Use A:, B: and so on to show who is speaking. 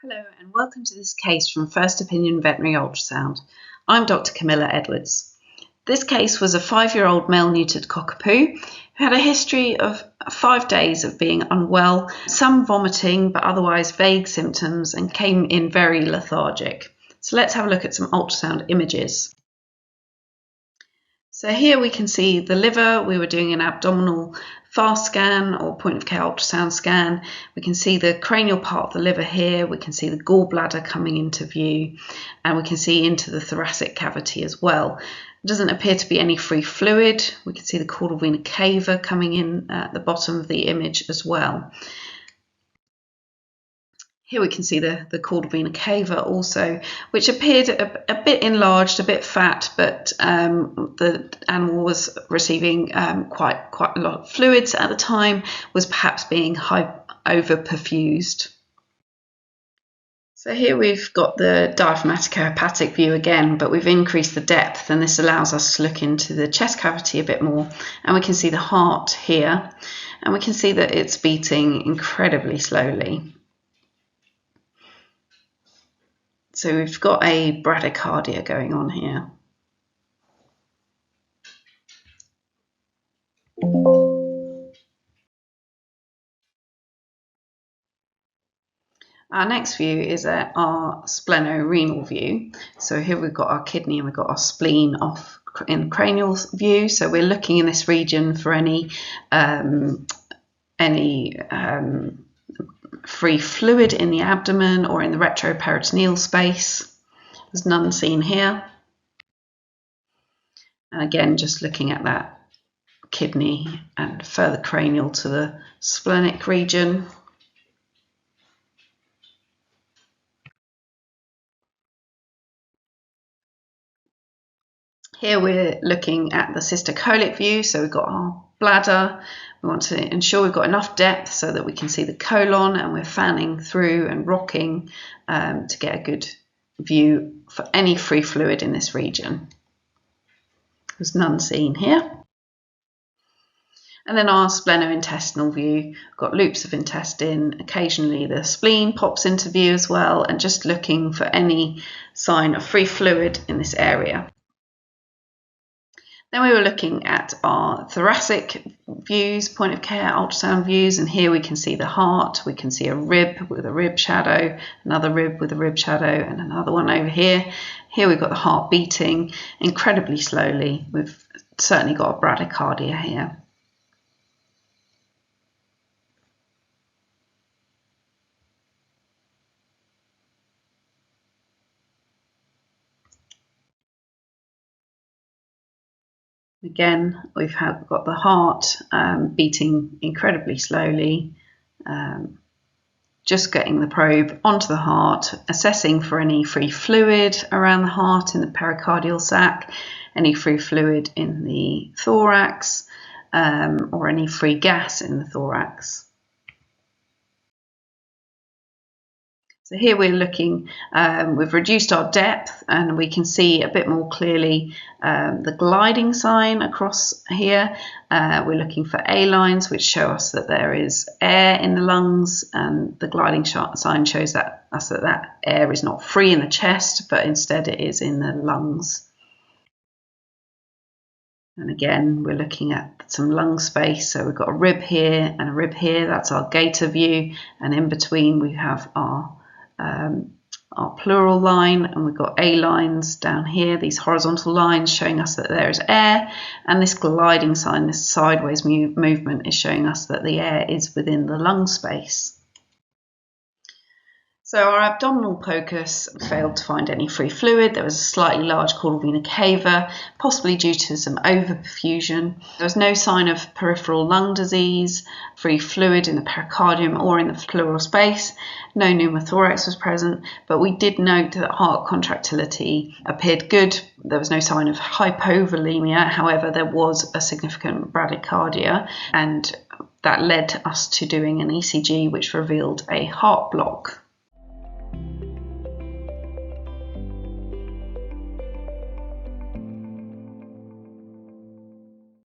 A: Hello and welcome to this case from First Opinion Veterinary Ultrasound. I'm Dr. Camilla Edwards. This case was a 5-year-old male-neutered cockapoo who had a history of 5 days of being unwell, some vomiting but otherwise vague symptoms, and came in very lethargic. So let's have a look at some ultrasound images. So here we can see the liver. We were doing an abdominal fast scan or point of care ultrasound scan. We can see the cranial part of the liver here. We can see the gallbladder coming into view, and we can see into the thoracic cavity as well. There doesn't appear to be any free fluid. We can see the caudal vena cava coming in at the bottom of the image as well. Here we can see the caudal vena cava also, which appeared a bit enlarged, a bit fat, but the animal was receiving quite a lot of fluids at the time, was perhaps being over-perfused. So here we've got the diaphragmatic hepatic view again, but we've increased the depth, and this allows us to look into the chest cavity a bit more, and we can see the heart here, and we can see that it's beating incredibly slowly. So we've got a bradycardia going on here. Our next view is our splenorenal view. So here we've got our kidney and we've got our spleen off in cranial view. So we're looking in this region for any free fluid in the abdomen or in the retroperitoneal space. There's none seen here. And again, just looking at that kidney and further cranial to the splenic region. Here we're looking at the systolic view, so we've got our bladder. We want to ensure we've got enough depth so that we can see the colon, and we're fanning through and rocking to get a good view for any free fluid in this region. There's none seen here. And then our splenointestinal view, we've got loops of intestine. Occasionally the spleen pops into view as well, and just looking for any sign of free fluid in this area. Then we were looking at our thoracic views, point of care ultrasound views, and here we can see the heart. We can see a rib with a rib shadow, another rib with a rib shadow, and another one over here. Here we've got the heart beating incredibly slowly. We've certainly got a bradycardia here. Again, we've got the heart beating incredibly slowly, just getting the probe onto the heart, assessing for any free fluid around the heart in the pericardial sac, any free fluid in the thorax, or any free gas in the thorax. So here we're looking, we've reduced our depth, and we can see a bit more clearly the gliding sign across here. We're looking for A lines, which show us that there is air in the lungs, and the gliding sign shows us that air is not free in the chest, but instead it is in the lungs. And again, we're looking at some lung space. So we've got a rib here and a rib here. That's our gaiter view, and in between we have our pleural line, and we've got A lines down here, these horizontal lines showing us that there is air, and this gliding sign, this sideways movement, is showing us that the air is within the lung space. So our abdominal POCUS failed to find any free fluid. There was a slightly large caudal vena cava, possibly due to some overperfusion. There was no sign of peripheral lung disease, free fluid in the pericardium or in the pleural space. No pneumothorax was present, but we did note that heart contractility appeared good. There was no sign of hypovolemia. However, there was a significant bradycardia, and that led us to doing an ECG, which revealed a heart block.